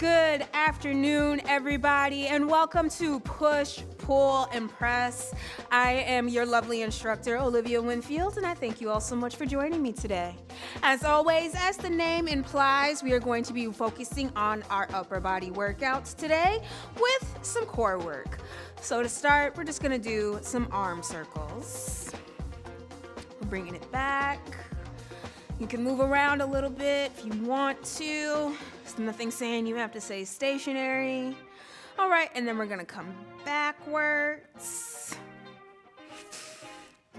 Good afternoon, everybody, and welcome to Push, Pull, and Press. I am your lovely instructor, Olivia Winfield, and I thank you all so much for joining me today. As always, as the name implies, we are going to be focusing on our upper body workouts today with some core work. So to start, we're just going to do some arm circles. We're bringing it back. You can move around a little bit if you want to. There's nothing saying you have to stay stationary. All right, and then we're gonna come backwards.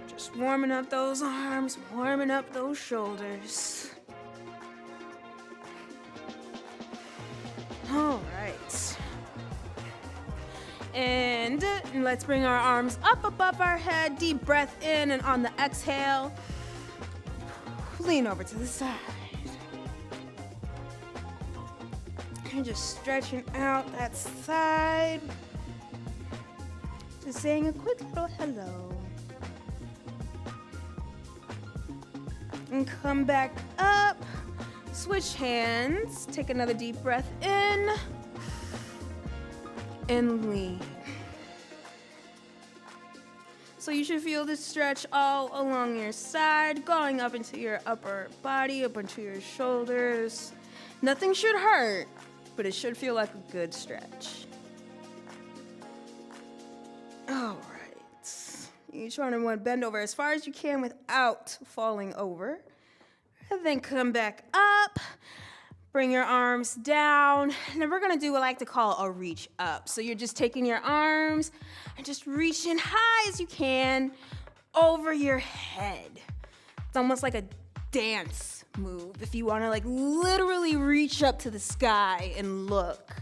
Just warming up those arms, warming up those shoulders. All right. And let's bring our arms up above our head. Deep breath in, and on the exhale, lean over to the side. And just stretching out that side. Just saying a quick little hello. And come back up. Switch hands. Take another deep breath in. And lean. So you should feel this stretch all along your side, going up into your upper body, up into your shoulders. Nothing should hurt, but it should feel like a good stretch. All right. You're trying to want to bend over as far as you can without falling over. And then come back up. Bring your arms down, and then we're gonna do what I like to call a reach up. So you're just taking your arms and just reaching high as you can over your head. It's almost like a dance move if you wanna like literally reach up to the sky and look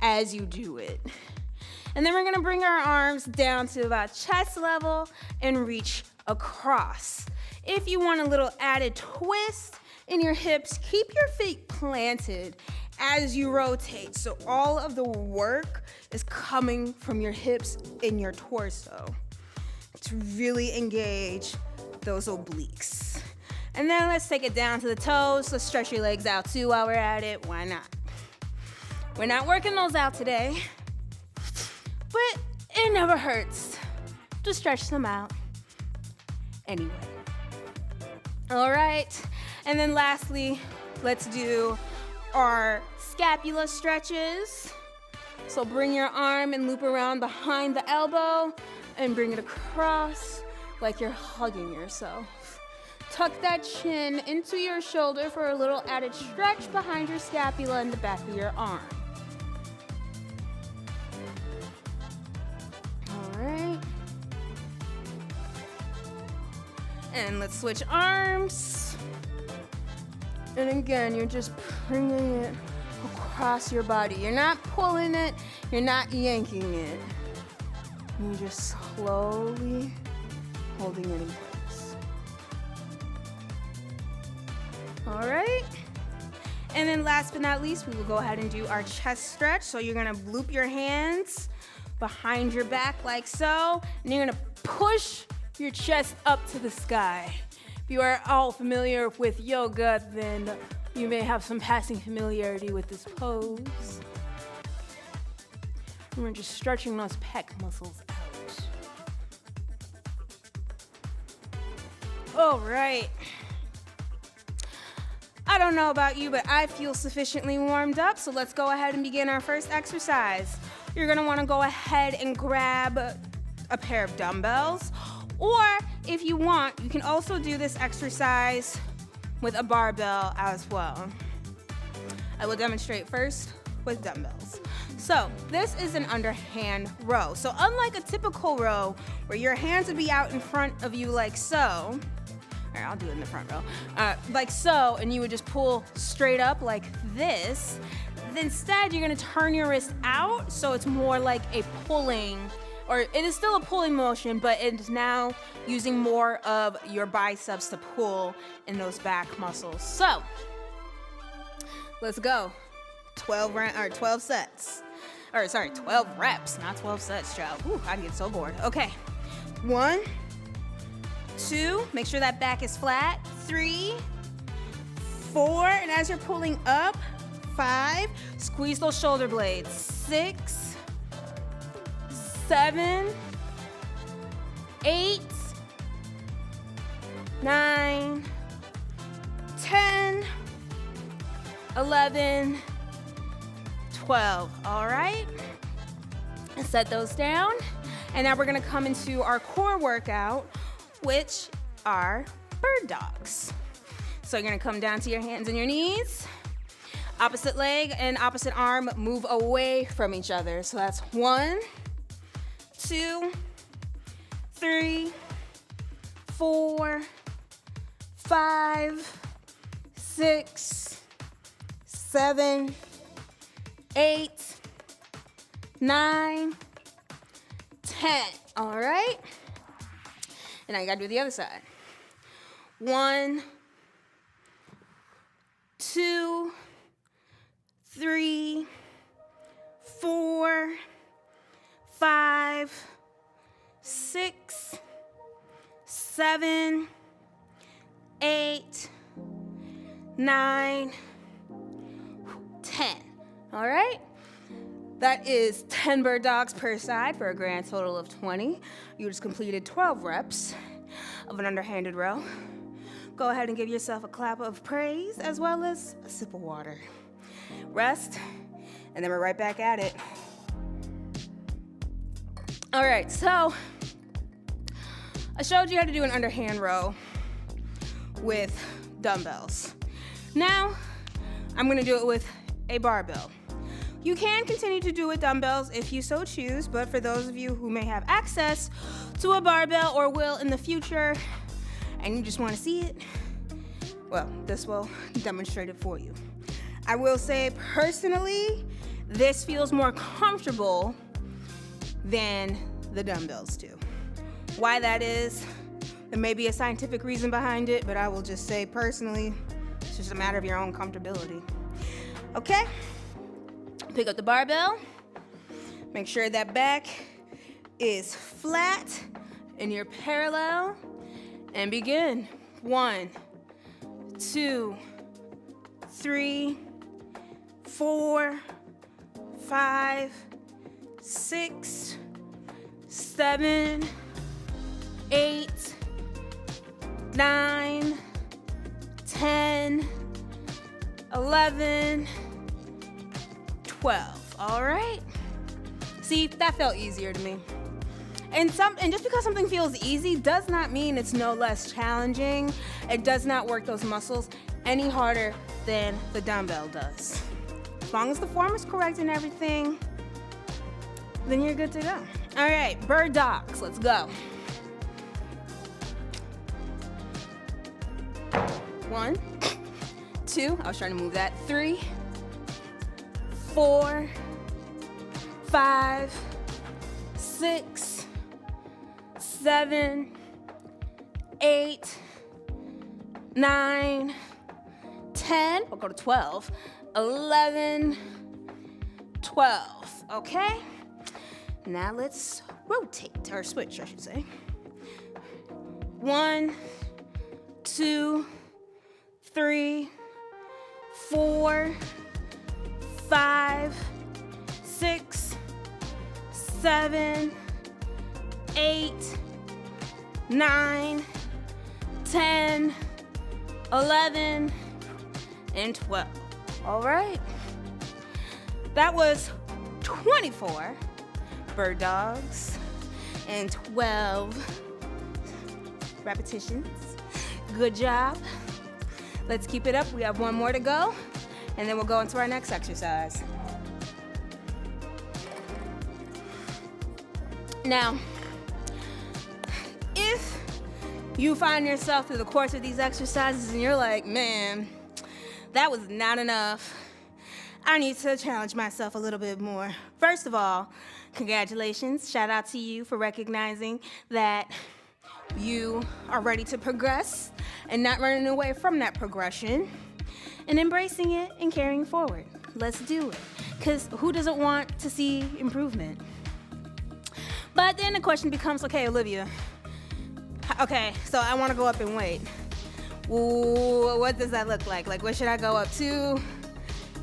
as you do it. And then we're gonna bring our arms down to about chest level and reach across. If you want a little added twist in your hips, keep your feet planted as you rotate. So all of the work is coming from your hips and your torso to really engage those obliques. And then let's take it down to the toes. Let's stretch your legs out too while we're at it. Why not? We're not working those out today, but it never hurts to stretch them out anyway. All right. And then lastly, let's do our scapula stretches. So bring your arm and loop around behind the elbow and bring it across like you're hugging yourself. Tuck that chin into your shoulder for a little added stretch behind your scapula and the back of your arm. All right. And let's switch arms. And again, you're just bringing it across your body. You're not pulling it, you're not yanking it. You're just slowly holding it in place. All right. And then last but not least, we will go ahead and do our chest stretch. So you're gonna loop your hands behind your back like so, and you're gonna push your chest up to the sky. If you are all familiar with yoga, then you may have some passing familiarity with this pose. And we're just stretching those pec muscles out. All right. I don't know about you, but I feel sufficiently warmed up, so let's go ahead and begin our first exercise. You're gonna wanna go ahead and grab a pair of dumbbells, or if you want, you can also do this exercise with a barbell as well. I will demonstrate first with dumbbells. So this is an underhand row. So unlike a typical row where your hands would be out in front of you like so, all right, I'll do it in the front row, like so, and you would just pull straight up like this. Instead, you're gonna turn your wrist out so it's more like a pulling, or it is still a pulling motion, but it's now using more of your biceps to pull in those back muscles. So, let's go. 12 sets. Or sorry, 12 reps, not 12 sets, child. Ooh, I get so bored. Okay, 1, 2, make sure that back is flat. 3, 4, and as you're pulling up, 5. Squeeze those shoulder blades. 6, 7, 8, 9, 10, 11, 12. All right. Set those down. And now we're gonna come into our core workout, which are bird dogs. So you're gonna come down to your hands and your knees. Opposite leg and opposite arm move away from each other. So that's 1, 2, 3, 4, 5, 6, 7, 8, 9, 10. All right. And now you gotta do the other side. 1, 2, 3, 4, 5, 6, 7, 8, 9, 10. All right? That is 10 bird dogs per side for a grand total of 20. You just completed 12 reps of an underhanded row. Go ahead and give yourself a clap of praise as well as a sip of water. Rest, and then we're right back at it. All right, so I showed you how to do an underhand row with dumbbells. Now, I'm gonna do it with a barbell. You can continue to do it with dumbbells if you so choose, but for those of you who may have access to a barbell or will in the future, and you just wanna see it, well, this will demonstrate it for you. I will say personally, this feels more comfortable than the dumbbells do. Why that is, there may be a scientific reason behind it, but I will just say personally, it's just a matter of your own comfortability. Okay? Pick up the barbell. Make sure that back is flat and you're parallel. And begin. 1, 2, 3, 4, 5, 6, 7, 8, 9, 10, 11, 12. All right? See, that felt easier to me. And just because something feels easy does not mean it's no less challenging. It does not work those muscles any harder than the dumbbell does. As long as the form is correct and everything, then you're good to go. All right, bird dogs, let's go. 1, 2, I was trying to move that. 3, 4, 5, 6, 7, 8, 9, 10, we'll go to 12, 11, 12, okay? Now let's rotate, or switch, I should say. 1, 2, 3, 4, 5, 6, 7, 8, 9, 10, 11, and 12. All right. That was 24 bird dogs and 12 repetitions. Good job. Let's keep it up. We have one more to go, and then we'll go into our next exercise. Now, if you find yourself through the course of these exercises and you're like, man, that was not enough, I need to challenge myself a little bit more. First of all, congratulations. Shout out to you for recognizing that you are ready to progress and not running away from that progression and embracing it and carrying forward. Let's do it. Because who doesn't want to see improvement? But then the question becomes, okay, Olivia, okay, so I want to go up in weight. Ooh, what does that look like? Like, what should I go up to?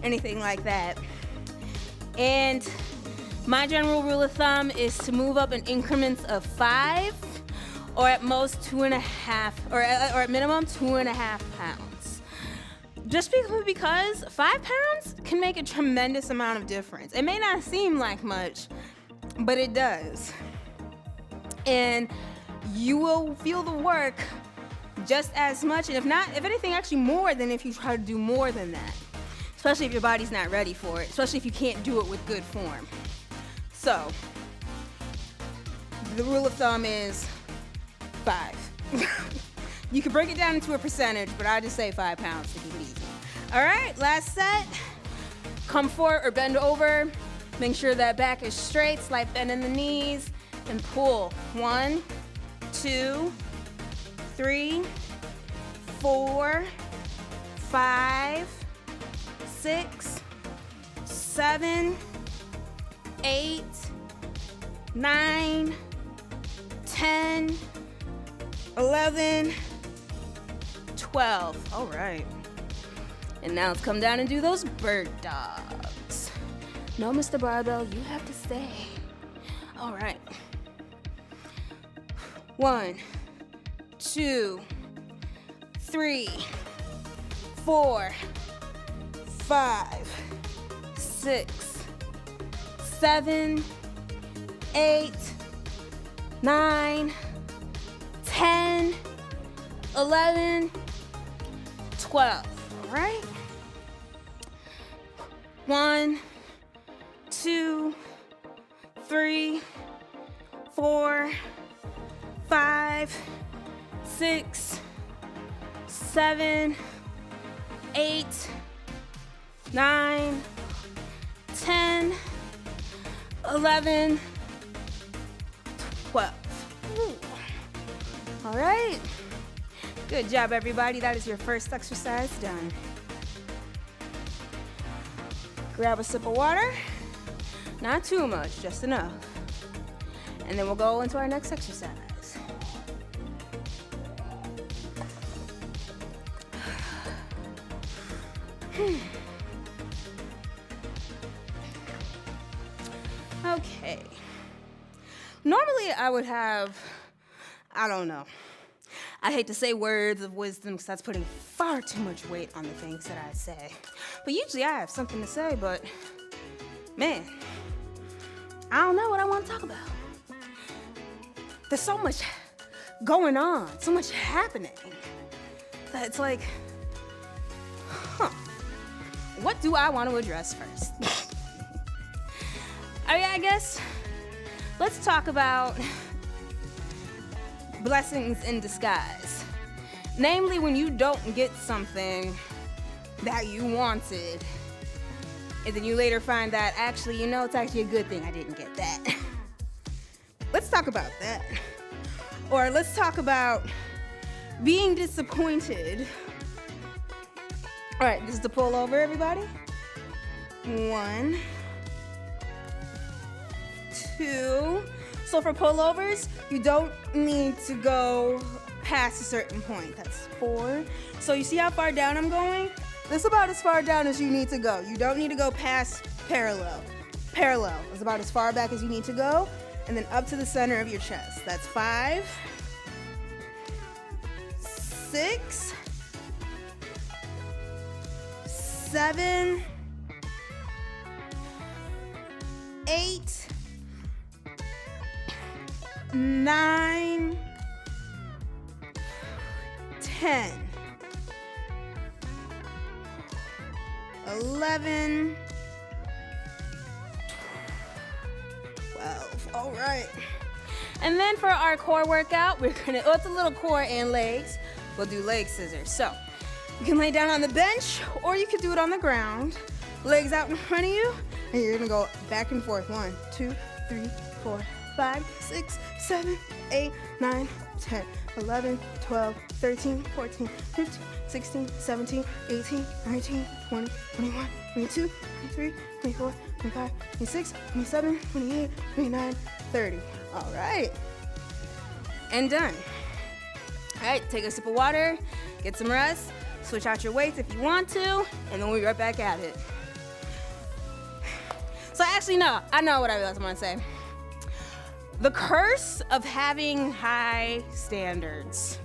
anything like that. And my general rule of thumb is to move up in increments of 5, or at most 2.5, or at minimum 2.5 pounds. Just because 5 pounds can make a tremendous amount of difference. It may not seem like much, but it does. And you will feel the work just as much, and if anything, actually more than if you try to do more than that. Especially if your body's not ready for it, especially if you can't do it with good form. So, the rule of thumb is 5. You can break it down into a percentage, but I just say 5 pounds to keep it easy. All right, last set. Come forward or bend over. Make sure that back is straight, slight bend in the knees, and pull. 1, 2, 3, 4, 5, 6, 7, 8, 9, 10, 11, 12. All right. And now let's come down and do those bird dogs. No, Mr. Barbell, you have to stay. All right. 1, 2, 3, 4, 5, 6, 7, 8, 9, 10, 11, 12. All right? 1, 2, 3, 4, 5, 6, 7, 8, 9, 10, 11, 12. Ooh. All right. Good job, everybody. That is your first exercise done. Grab a sip of water. Not too much, just enough. And then we'll go into our next exercise. Okay. Normally I would have, I don't know. I hate to say words of wisdom because that's putting far too much weight on the things that I say. But usually I have something to say, but man, I don't know what I want to talk about. There's so much going on, so much happening, that it's like, what do I want to address first? I guess let's talk about blessings in disguise. Namely, when you don't get something that you wanted, and then you later find that actually, it's actually a good thing I didn't get that. Let's talk about that. Or let's talk about being disappointed. All right, this is the pull over, everybody. 1, 2. So for pullovers, you don't need to go past a certain point. That's 4. So you see how far down I'm going? That's about as far down as you need to go. You don't need to go past parallel. Parallel is about as far back as you need to go, and then up to the center of your chest. That's 5, 6, 7, 8, 9, 10, 11, 12. All right. And then for our core workout, it's a little core and legs. We'll do leg scissors. So you can lay down on the bench, or you can do it on the ground. Legs out in front of you, and you're gonna go back and forth. 1, 2, 3, 4, 5, 6, 7, 8, 9, 10, 11, 12, 13, 14, 15, 16, 17, 18, 19, 20, 21, 22, 23, 24, 25, 26, 27, 28, 29, 30. All right. And done. All right, take a sip of water, get some rest, switch out your weights if you want to, and then we'll be right back at it. Actually, no, I know what I was going to say. The curse of having high standards.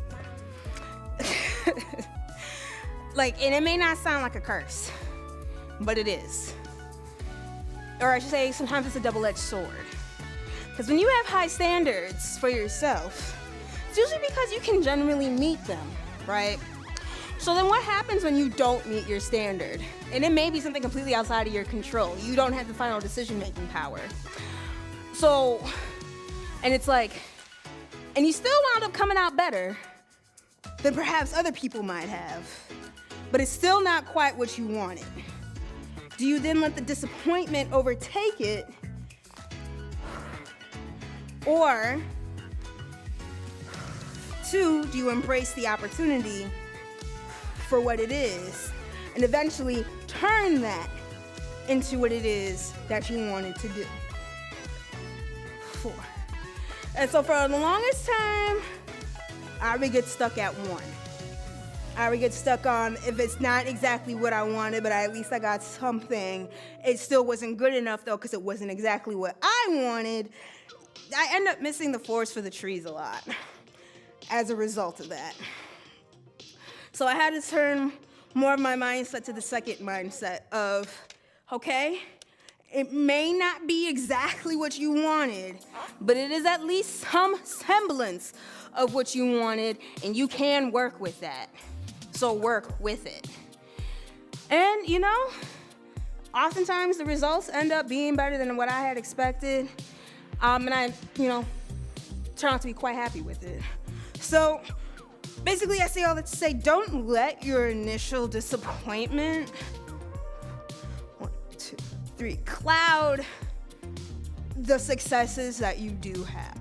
And it may not sound like a curse, but it is. Or I should say, sometimes it's a double-edged sword. Because when you have high standards for yourself, it's usually because you can generally meet them, right? So then what happens when you don't meet your standard? And it may be something completely outside of your control. You don't have the final decision-making power. So, and it's like, and you still wound up coming out better than perhaps other people might have, but it's still not quite what you wanted. Do you then let the disappointment overtake it? Or, two, do you embrace the opportunity for what it is and eventually turn that into what it is that you wanted to do? 4. And so for the longest time, I would get stuck at 1. I would get stuck on, if it's not exactly what I wanted, but at least I got something. It still wasn't good enough, though, because it wasn't exactly what I wanted. I end up missing the forest for the trees a lot as a result of that. So I had to turn more of my mindset to the second mindset of, okay, it may not be exactly what you wanted, but it is at least some semblance of what you wanted, and you can work with that. So work with it. And, oftentimes the results end up being better than what I had expected. And I, turn out to be quite happy with it. So basically I say all that to say, don't let your initial disappointment, 1, 2, 3, cloud the successes that you do have.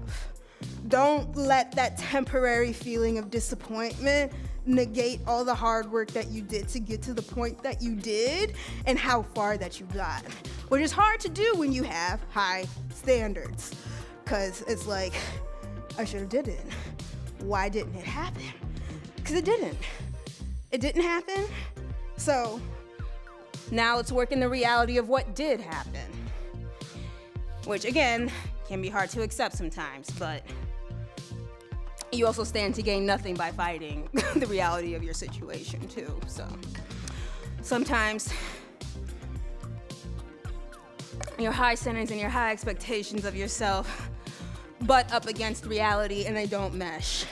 Don't let that temporary feeling of disappointment negate all the hard work that you did to get to the point that you did and how far that you got. Which is hard to do when you have high standards. Because it's like, I should have did it. Why didn't it happen? Because it didn't. It didn't happen. So now let's work in the reality of what did happen. Which again, can be hard to accept sometimes, but you also stand to gain nothing by fighting the reality of your situation too. So sometimes your high standards and your high expectations of yourself butt up against reality and they don't mesh.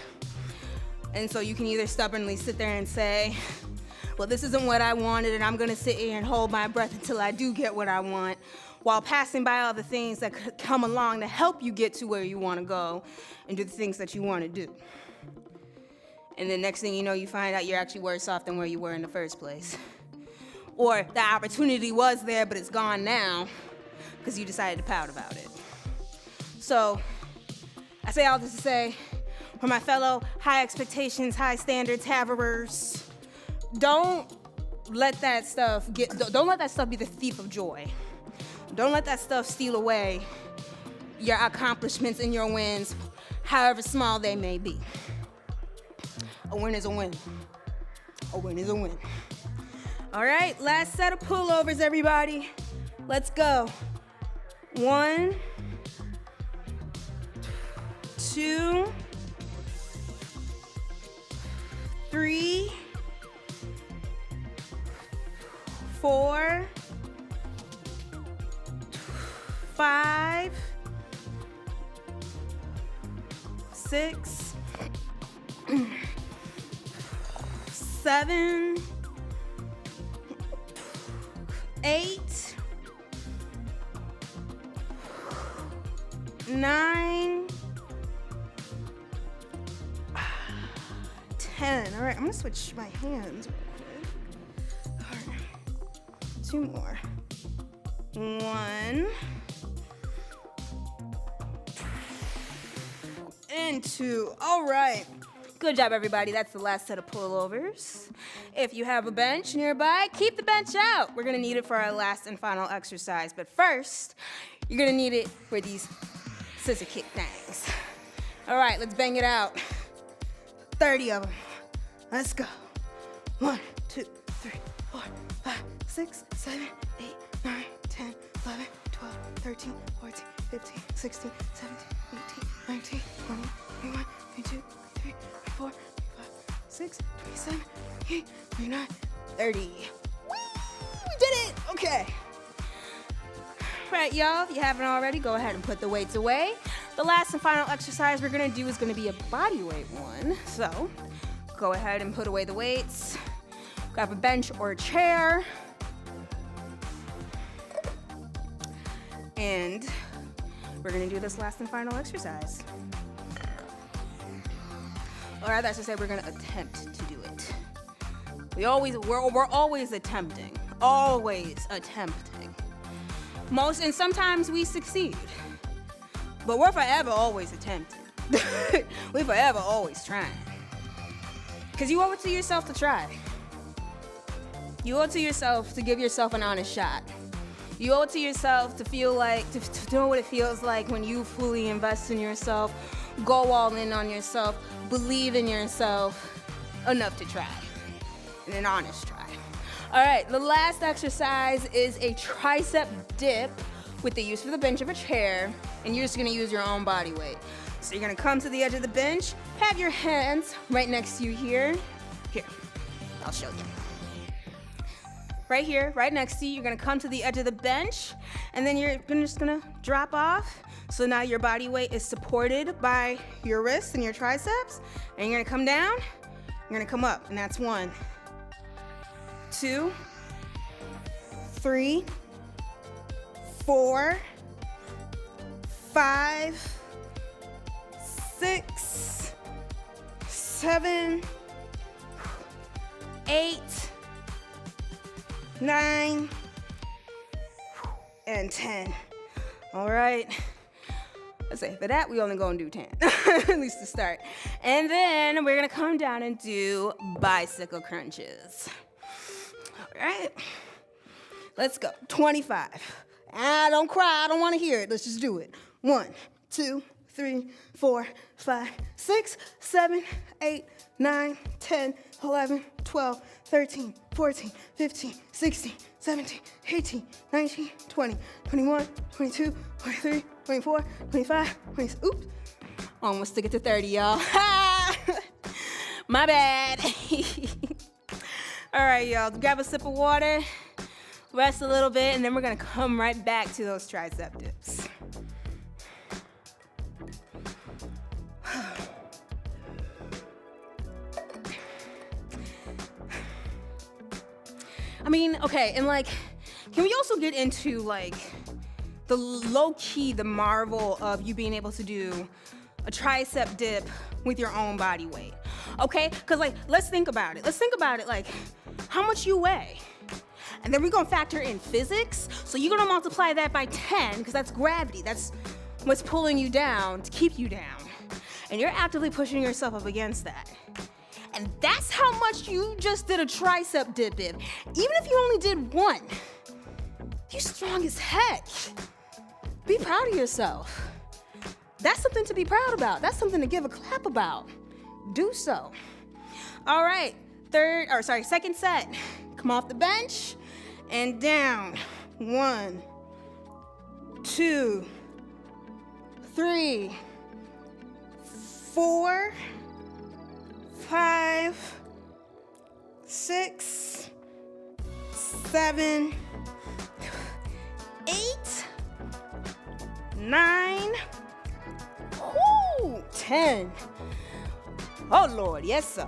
And so you can either stubbornly sit there and say, well, this isn't what I wanted and I'm gonna sit here and hold my breath until I do get what I want, while passing by all the things that could come along to help you get to where you wanna go and do the things that you wanna do. And the next thing you know, you find out you're actually worse off than where you were in the first place. Or the opportunity was there, but it's gone now because you decided to pout about it. So I say all this to say, for my fellow high expectations, high standards havers, don't let that stuff be the thief of joy. Don't let that stuff steal away your accomplishments and your wins, however small they may be. A win is a win. A win is a win. All right, last set of pullovers, everybody. Let's go. 1, 2, 3, 4, 5, 6, 7, 8, 9, 10. All right, I'm gonna switch my hands real quick. All right, 2 more. 1 and 2. All right. Good job, everybody. That's the last set of pullovers. If you have a bench nearby, keep the bench out. We're gonna need it for our last and final exercise. But first, you're gonna need it for these scissor kick things. All right, let's bang it out. 30 of them. Let's go. 1, 2, 3, 4, 5, 6, 7, 8, 9, 10, 11, 12. 12, 13, 14, 15, 16, 17, 18, 19, 20, 21, 22, 23, 24, 25, 26, 27, 28, 29, 30. Woo! We did it! Okay. Right, y'all, if you haven't already, go ahead and put the weights away. The last and final exercise we're gonna do is gonna be a body weight one. So, go ahead and put away the weights. Grab a bench or a chair. And we're gonna do this last and final exercise. Or rather, I should say we're gonna attempt to do it. We're always attempting. Always attempting. And sometimes we succeed. But we're forever always attempting. We're forever always trying. Because you owe it to yourself to try. You owe it to yourself to give yourself an honest shot. You owe it to yourself to feel like, to know what it feels like when you fully invest in yourself, go all in on yourself, believe in yourself enough to try. And an honest try. All right, the last exercise is a tricep dip with the use of the bench of a chair, and you're just gonna use your own body weight. So you're gonna come to the edge of the bench, have your hands right next to you here. Here, I'll show you. Right here, right next to you, you're gonna come to the edge of the bench, and then you're just gonna drop off. So now your body weight is supported by your wrists and your triceps, and you're gonna come down, you're gonna come up, and that's 1, 2, 3, 4, 5, 6, 7, 8, 9, and 10. All right. Let's say for that, we only gonna do 10, at least to start. And then we're gonna come down and do bicycle crunches. All right. Let's go. 25. Don't cry. I don't want to hear it. Let's just do it. 1, 2, 3, 4, 5, 6, 7, 8, 9, 10, 11, 12, 13, 14, 15, 16, 17, 18, 19, 20, 21, 22, 23, 24, 25, 26. Oops. Almost to get to 30, y'all. My bad. All right, y'all. Grab a sip of water, rest a little bit, and then we're going to come right back to those tricep dips. I mean, okay, and like, can we also get into like the low-key, the marvel of you being able to do a tricep dip with your own body weight, okay? Because like, let's think about it. Let's think about it like how much you weigh. And then we're gonna factor in physics. So you're gonna multiply that by 10, because that's gravity. That's what's pulling you down to keep you down. And you're actively pushing yourself up against that. And that's how much you just did a tricep dip in. Even if you only did 1, you're strong as heck. Be proud of yourself. That's something to be proud about. That's something to give a clap about. Do so. All right, second set. Come off the bench and down. 1, 2, 3, 4, 5, 6, 7, 8, 9, 10. Oh Lord, yes sir.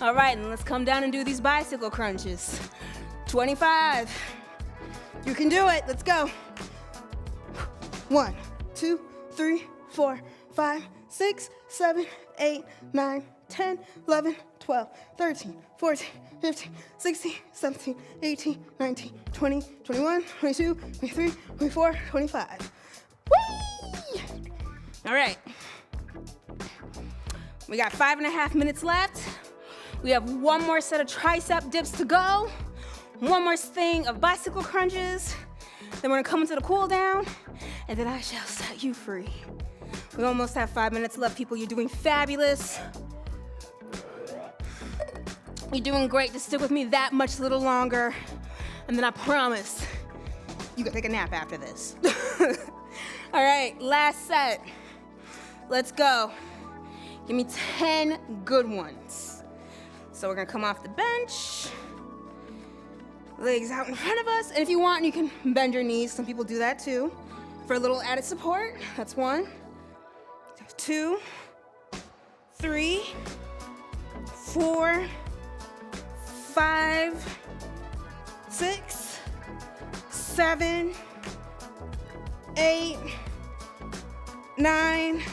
All right, and let's come down and do these bicycle crunches. 25. You can do it. Let's go. 1, 2, 3, 4, 5, 6, 7, 8, 9, 10, 11, 12, 13, 14, 15, 16, 17, 18, 19, 20, 21, 22, 23, 24, 25. Whee! All right. We got 5.5 minutes left. We have 1 more set of tricep dips to go. 1 more thing of bicycle crunches. Then we're gonna come into the cool down, and then I shall set you free. We almost have 5 minutes left, people. You're doing fabulous. You're doing great. Just stick with me that much little longer, and then I promise You can take a nap after this. All right, last set. Let's go. Give me 10 good ones. So we're gonna come off the bench. Legs out in front of us. And if you want, you can bend your knees. Some people do that too. For a little added support. That's 1, 2, 3, 4, 5, 6, 7, 8, 9,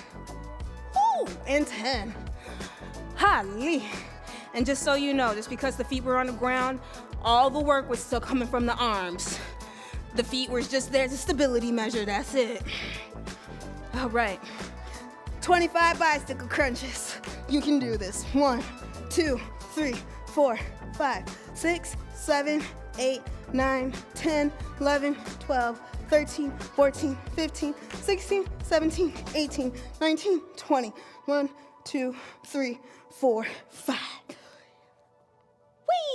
and 10. Holly. And just so you know, just because the feet were on the ground, all the work was still coming from the arms. The feet were just there as a stability measure, that's it. All right, 25 bicycle crunches. You can do this. 1, 2, 3, 4, 5, 6, 7, 8, 9, 10, 11, 12, 13, 14, 15, 16, 17, 18, 19, 20. 1, 2, 3, 4, 5.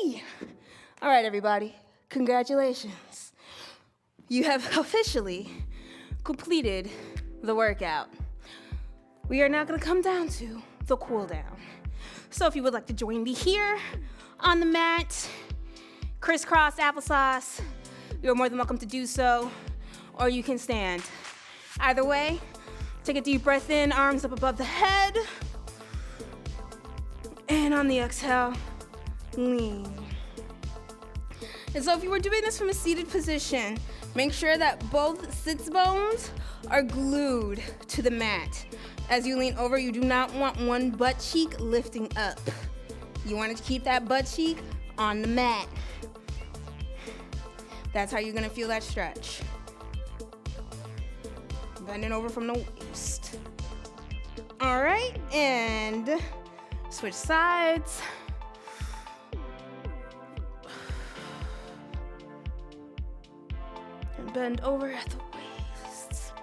Whee! All right, everybody, congratulations. You have officially completed the workout. We are now gonna come down to the cool down. So if you would like to join me here on the mat, crisscross applesauce, you're more than welcome to do so, or you can stand. Either way, take a deep breath in, arms up above the head, and on the exhale, lean. And so if you were doing this from a seated position, make sure that both sits bones are glued to the mat. As you lean over, you do not want one butt cheek lifting up. You want to keep that butt cheek on the mat. That's how you're gonna feel that stretch. Bending over from the waist. All right, and switch sides. And bend over at the waist.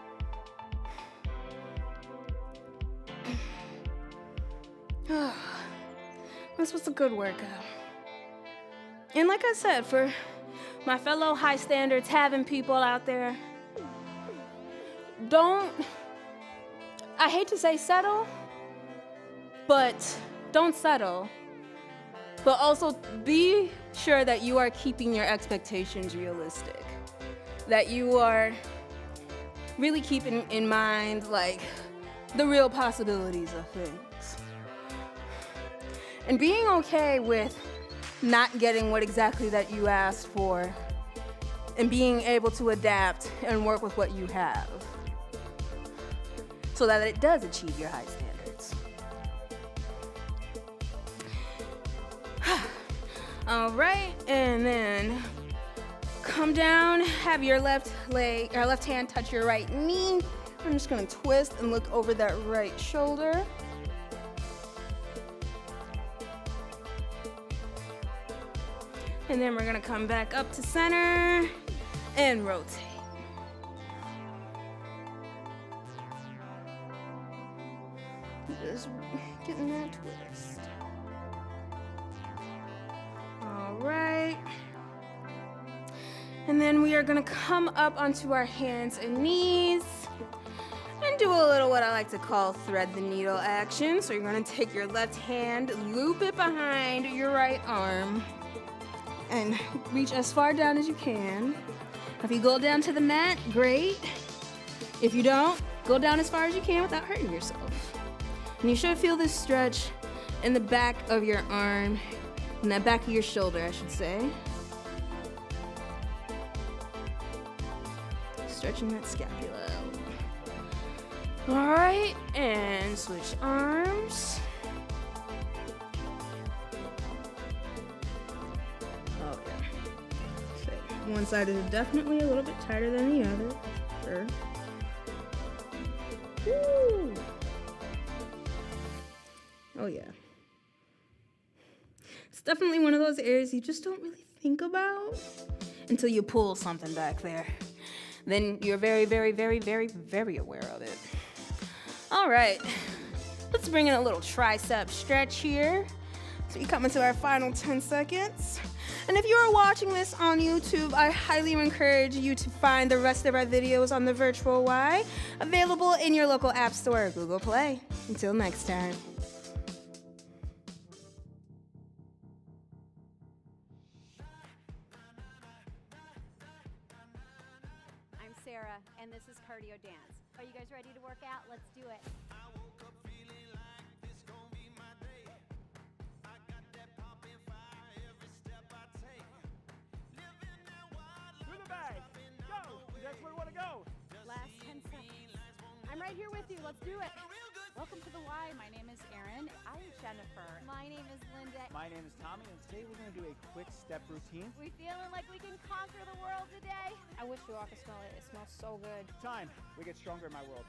This was a good workout. And like I said, for my fellow high standards having people out there, I hate to say settle, but don't settle. But also be sure that you are keeping your expectations realistic. That you are really keeping in mind, like, the real possibilities of things. And being okay with not getting what exactly that you asked for, and being able to adapt and work with what you have, so that it does achieve your high standards. All right, and then come down, have your left hand touch your right knee. I'm just gonna twist and look over that right shoulder. And then we're gonna come back up to center and rotate. Just getting that twist. All right. And then we are gonna come up onto our hands and knees and do a little what I like to call thread the needle action. So you're gonna take your left hand, loop it behind your right arm, and reach as far down as you can. If you go down to the mat, great. If you don't, go down as far as you can without hurting yourself. And you should feel this stretch in the back of your arm, in the back of your shoulder, I should say. Stretching that scapula out. All right, and switch arms. Oh yeah. Okay. One side is definitely a little bit tighter than the other. Sure. Woo! Oh yeah. It's definitely one of those areas you just don't really think about until you pull something back there. Then you're very, very, very, very, very aware of it. All right, let's bring in a little tricep stretch here. So we come into our final 10 seconds. And if you are watching this on YouTube, I highly encourage you to find the rest of our videos on the Virtual Y, available in your local App Store or Google Play. Until next time. I'm Sarah, and this is Cardio Dance. Are you guys ready to work out? Let's do it. That's where we want to go. Last 10 seconds. I'm right here with you. Let's do it. Welcome to the Y. My name is Erin. I'm Jennifer. My name is Linda. My name is Tommy, and today we're going to do a quick step routine. We feeling like we can conquer the world today? I wish you all could smell it. It smells so good. Time. We get stronger in my world.